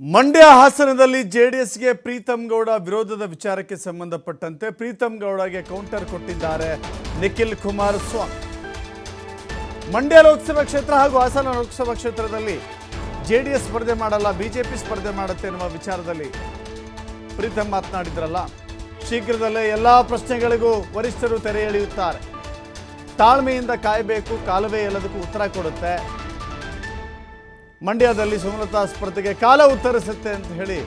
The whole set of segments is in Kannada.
ಮಂಡ್ಯ ಹಾಸನದಲ್ಲಿ ಜೆಡಿಎಸ್ಗೆ ಪ್ರೀತಮ್ ಗೌಡ ವಿರೋಧದ ವಿಚಾರಕ್ಕೆ ಸಂಬಂಧಪಟ್ಟಂತೆ ಪ್ರೀತಮ್ ಗೌಡಗೆ ಕೌಂಟರ್ ಕೊಟ್ಟಿದ್ದಾರೆ ನಿಖಿಲ್ ಕುಮಾರಸ್ವಾಮಿ. ಮಂಡ್ಯ ಲೋಕಸಭಾ ಕ್ಷೇತ್ರ ಹಾಗೂ ಹಾಸನ ಲೋಕಸಭಾ ಕ್ಷೇತ್ರದಲ್ಲಿ ಜೆಡಿಎಸ್ ಸ್ಪರ್ಧೆ ಮಾಡಲ್ಲ, ಬಿಜೆಪಿ ಸ್ಪರ್ಧೆ ಮಾಡುತ್ತೆ ಎನ್ನುವ ವಿಚಾರದಲ್ಲಿ ಪ್ರೀತಮ್ ಮಾತನಾಡಿದ್ರಲ್ಲ. ಶೀಘ್ರದಲ್ಲೇ ಎಲ್ಲ ಪ್ರಶ್ನೆಗಳಿಗೂ ವರಿಷ್ಠರು ತೆರೆ ಎಳೆಯುತ್ತಾರೆ. ತಾಳ್ಮೆಯಿಂದ ಕಾಯಬೇಕು, ಕಾಲವೇ ಎಲ್ಲದಕ್ಕೂ ಉತ್ತರ ಕೊಡುತ್ತೆ. ಮಂಡ್ಯದಲ್ಲಿ ಸುಮಲತಾ ಸ್ಪರ್ಧೆಗೆ ಕಾಲ ಉತ್ತರಿಸುತ್ತೆ ಅಂತ ಹೇಳಿ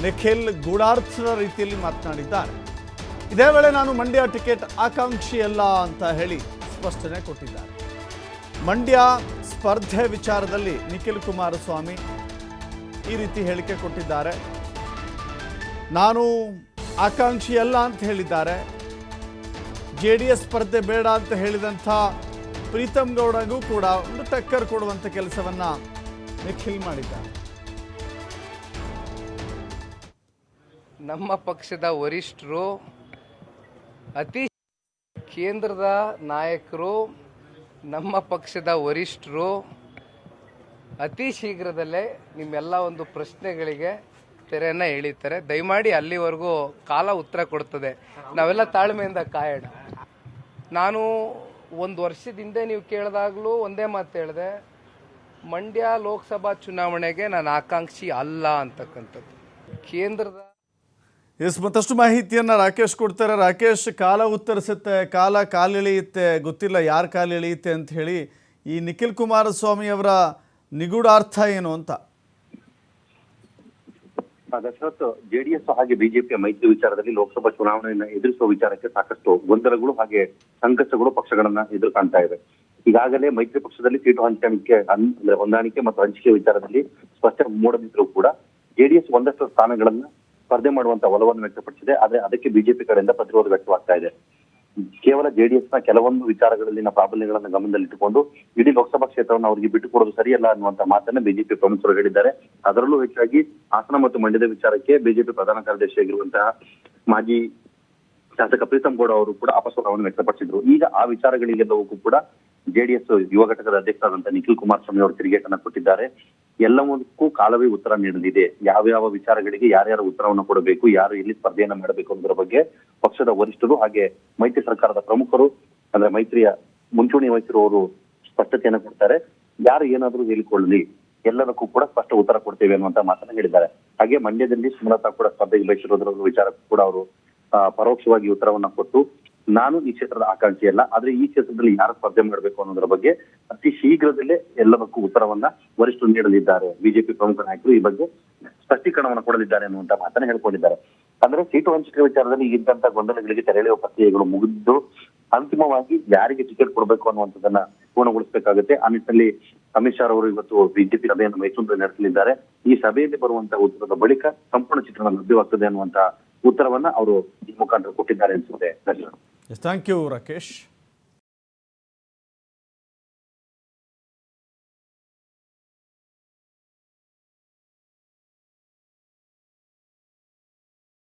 ನಿಖಿಲ್ ಗೂಢಾರ್ಥದ ರೀತಿಯಲ್ಲಿ ಮಾತನಾಡಿದ್ದಾರೆ. ಇದೇ ವೇಳೆ ನಾನು ಮಂಡ್ಯ ಟಿಕೆಟ್ ಆಕಾಂಕ್ಷಿಯಲ್ಲ ಅಂತ ಹೇಳಿ ಸ್ಪಷ್ಟನೆ ಕೊಟ್ಟಿದ್ದಾರೆ. ಮಂಡ್ಯ ಸ್ಪರ್ಧೆ ವಿಚಾರದಲ್ಲಿ ನಿಖಿಲ್ ಕುಮಾರಸ್ವಾಮಿ ಈ ರೀತಿ ಹೇಳಿಕೆ ಕೊಟ್ಟಿದ್ದಾರೆ. ನಾನು ಆಕಾಂಕ್ಷಿಯಲ್ಲ ಅಂತ ಹೇಳಿದ್ದಾರೆ. ಜೆಡಿಎಸ್ ಸ್ಪರ್ಧೆ ಬೇಡ ಅಂತ ಹೇಳಿದಂಥ ಪ್ರೀತಮ್ ಗೌಡಗೂ ಕೂಡ ಒಂದು ಟಕ್ಕರ್ ಕೊಡುವಂಥ ಕೆಲಸವನ್ನ ನಿಖಿಲ್ ಮಾಡಿದ್ದಾರೆ. ನಮ್ಮ ಪಕ್ಷದ ವರಿಷ್ಠರು ಅತಿ ಕೇಂದ್ರದ ನಾಯಕರು ನಮ್ಮ ಪಕ್ಷದ ವರಿಷ್ಠರು ಅತಿ ಶೀಘ್ರದಲ್ಲೇ ನಿಮ್ಮೆಲ್ಲ ಒಂದು ಪ್ರಶ್ನೆಗಳಿಗೆ ತೆರೆಯನ್ನು ಎಳಿತಾರೆ. ದಯಮಾಡಿ ಅಲ್ಲಿವರೆಗೂ ಕಾಲ ಉತ್ತರ ಕೊಡ್ತದೆ. ನಾವೆಲ್ಲ ತಾಳ್ಮೆಯಿಂದ ಕಾಯೋಣ. ನಾನು ಒಂದು ವರ್ಷದ ಹಿಂದೆ ನೀವು ಕೇಳಿದಾಗಲೂ ಒಂದೇ ಮಾತು ಹೇಳಿದೆ, ಮಂಡ್ಯ ಲೋಕಸಭಾ ಚುನಾವಣೆಗೆ ನಾನು ಆಕಾಂಕ್ಷಿ ಅಲ್ಲ ಅಂತಕ್ಕಂಥದ್ದು. ಕೇಂದ್ರದ ಮತ್ತಷ್ಟು ಮಾಹಿತಿಯನ್ನು ರಾಕೇಶ್ ಕೊಡ್ತಾರೆ. ರಾಕೇಶ್, ಕಾಲ ಉತ್ತರಿಸುತ್ತೆ, ಕಾಲೆಳೆಯುತ್ತೆ, ಗೊತ್ತಿಲ್ಲ ಯಾರು ಕಾಲೆಳೆಯುತ್ತೆ ಅಂತ ಹೇಳಿ ಈ ನಿಖಿಲ್ ಕುಮಾರಸ್ವಾಮಿ ಅವರ ನಿಗೂಢಾರ್ಥ ಏನು ಅಂತ? ದಶರಥ್, ಜೆಡಿಎಸ್ ಹಾಗೆ ಬಿಜೆಪಿಯ ಮೈತ್ರಿ ವಿಚಾರದಲ್ಲಿ ಲೋಕಸಭಾ ಚುನಾವಣೆಯನ್ನು ಎದುರಿಸುವ ವಿಚಾರಕ್ಕೆ ಸಾಕಷ್ಟು ಗೊಂದಲಗಳು ಹಾಗೆ ಸಂಘರ್ಷಗಳು ಪಕ್ಷಗಳನ್ನ ಎದುರು ಕಾಣ್ತಾ ಇವೆ. ಈಗಾಗಲೇ ಮೈತ್ರಿ ಪಕ್ಷದಲ್ಲಿ ಸೀಟು ಹಂಚಿಕೆ ಅಂದ್ರೆ ಹೊಂದಾಣಿಕೆ ಮತ್ತು ಹಂಚಿಕೆ ವಿಚಾರದಲ್ಲಿ ಸ್ಪಷ್ಟ ಮೂಡದಿದ್ರೂ ಕೂಡ ಜೆಡಿಎಸ್ ಒಂದಷ್ಟು ಸ್ಥಾನಗಳನ್ನ ಸ್ಪರ್ಧೆ ಮಾಡುವಂತ ಒಲವನ್ನು ವ್ಯಕ್ತಪಡಿಸಿದೆ. ಆದ್ರೆ ಅದಕ್ಕೆ ಬಿಜೆಪಿ ಕಡೆಯಿಂದ ಪ್ರತಿರೋಧ ವ್ಯಕ್ತವಾಗ್ತಾ ಇದೆ. ಕೇವಲ ಜೆಡಿಎಸ್ ನ ಕೆಲವೊಂದು ವಿಚಾರಗಳಲ್ಲಿನ ಪ್ರಾಬಲ್ಯಗಳನ್ನು ಗಮನದಲ್ಲಿಟ್ಟುಕೊಂಡು ಇಡೀ ಲೋಕಸಭಾ ಕ್ಷೇತ್ರವನ್ನು ಅವರಿಗೆ ಬಿಟ್ಟುಕೊಡೋದು ಸರಿಯಲ್ಲ ಅನ್ನುವಂತ ಮಾತನ್ನ ಬಿಜೆಪಿ ಪ್ರಮುಖರು ಹೇಳಿದ್ದಾರೆ. ಅದರಲ್ಲೂ ಹೆಚ್ಚಾಗಿ ಹಾಸನ ಮತ್ತು ಮಂಡ್ಯದ ವಿಚಾರಕ್ಕೆ ಬಿಜೆಪಿ ಪ್ರಧಾನ ಕಾರ್ಯದರ್ಶಿಯಾಗಿರುವಂತಹ ಮಾಜಿ ಶಾಸಕ ಪ್ರೀತಮ್ ಗೌಡ ಅವರು ಕೂಡ ಅಪಸ್ವರವನ್ನು ವ್ಯಕ್ತಪಡಿಸಿದ್ರು. ಈಗ ಆ ವಿಚಾರಗಳಿಗೆಲ್ಲವೂ ಕೂಡ ಜೆಡಿಎಸ್ ಯುವ ಘಟಕದ ಅಧ್ಯಕ್ಷರಾದಂತಹ ನಿಖಿಲ್ ಕುಮಾರಸ್ವಾಮಿ ಅವರು ತಿರುಗೇಟನ್ನ ಕೊಟ್ಟಿದ್ದಾರೆ. ಎಲ್ಲವಕ್ಕೂ ಕಾಲವೇ ಉತ್ತರ ನೀಡಲಿದೆ. ಯಾವ ವಿಚಾರಗಳಿಗೆ ಯಾರ್ಯಾರ ಉತ್ತರವನ್ನು ಕೊಡಬೇಕು, ಯಾರು ಎಲ್ಲಿ ಸ್ಪರ್ಧೆಯನ್ನ ಮಾಡಬೇಕು ಅನ್ನೋದ್ರ ಬಗ್ಗೆ ಪಕ್ಷದ ವರಿಷ್ಠರು ಹಾಗೆ ಮೈತ್ರಿ ಸರ್ಕಾರದ ಪ್ರಮುಖರು ಅಂದ್ರೆ ಮೈತ್ರಿಯ ಮುಂಚೂಣಿ ವಹಿಸಿರುವವರು ಸ್ಪಷ್ಟತೆಯನ್ನು ಕೊಡ್ತಾರೆ. ಯಾರು ಏನಾದ್ರೂ ಹೇಳಿಕೊಳ್ಳಲಿ, ಎಲ್ಲದಕ್ಕೂ ಕೂಡ ಸ್ಪಷ್ಟ ಉತ್ತರ ಕೊಡ್ತೇವೆ ಅನ್ನುವಂತ ಮಾತನ್ನ ಹೇಳಿದ್ದಾರೆ. ಹಾಗೆ ಮಂಡ್ಯದಲ್ಲಿ ಸುಮಲತಾ ಕೂಡ ಸ್ಪರ್ಧೆಗೆ ಬಯಸಿರೋದ್ರ ವಿಚಾರಕ್ಕೂ ಕೂಡ ಅವರು ಪರೋಕ್ಷವಾಗಿ ಉತ್ತರವನ್ನ ಕೊಟ್ಟು, ನಾನು ಈ ಕ್ಷೇತ್ರದ ಆಕಾಂಕ್ಷಿ ಅಲ್ಲ, ಆದ್ರೆ ಈ ಕ್ಷೇತ್ರದಲ್ಲಿ ಯಾರು ಸ್ಪರ್ಧೆ ಮಾಡಬೇಕು ಅನ್ನೋದ್ರ ಬಗ್ಗೆ ಅತಿ ಶೀಘ್ರದಲ್ಲೇ ಎಲ್ಲದಕ್ಕೂ ಉತ್ತರವನ್ನ ವರಿಷ್ಠರು ನೀಡಲಿದ್ದಾರೆ. ಬಿಜೆಪಿ ಪ್ರಮುಖ ನಾಯಕರು ಈ ಬಗ್ಗೆ ಸ್ಪಷ್ಟೀಕರಣವನ್ನು ಕೊಡಲಿದ್ದಾರೆ ಅನ್ನುವಂತ ಮಾತನ್ನ ಹೇಳ್ಕೊಂಡಿದ್ದಾರೆ. ಅಂದ್ರೆ ಸೀಟು ಹಂಚಿಕೆ ವಿಚಾರದಲ್ಲಿ ಇದ್ದಂತ ಗೊಂದಲಗಳಿಗೆ ತೆರೆಯುವ ಪ್ರಕ್ರಿಯೆಗಳು ಮುಗಿದ್ದು ಅಂತಿಮವಾಗಿ ಯಾರಿಗೆ ಟಿಕೆಟ್ ಕೊಡಬೇಕು ಅನ್ನುವಂಥದ್ದನ್ನ ಪೂರ್ಣಗೊಳಿಸಬೇಕಾಗುತ್ತೆ. ಆ ನಿಟ್ಟಿನಲ್ಲಿ ಅಮಿತ್ ಶಾ ಅವರು ಇವತ್ತು ಬಿಜೆಪಿ ಸಭೆಯನ್ನು ಮೈಸೂರಿನಲ್ಲಿ ನಡೆಸಲಿದ್ದಾರೆ. ಈ ಸಭೆಯಲ್ಲಿ ಬರುವಂತಹ ಉತ್ತರದ ಬಳಿಕ ಸಂಪೂರ್ಣ ಚಿತ್ರಣ ಲಭ್ಯವಾಗ್ತದೆ ಅನ್ನುವಂತ ಉತ್ತರವನ್ನ ಅವರು ಈ ಮುಖಾಂತರ ಕೊಟ್ಟಿದ್ದಾರೆ ಅನ್ಸುತ್ತೆ. Thank you Rakesh.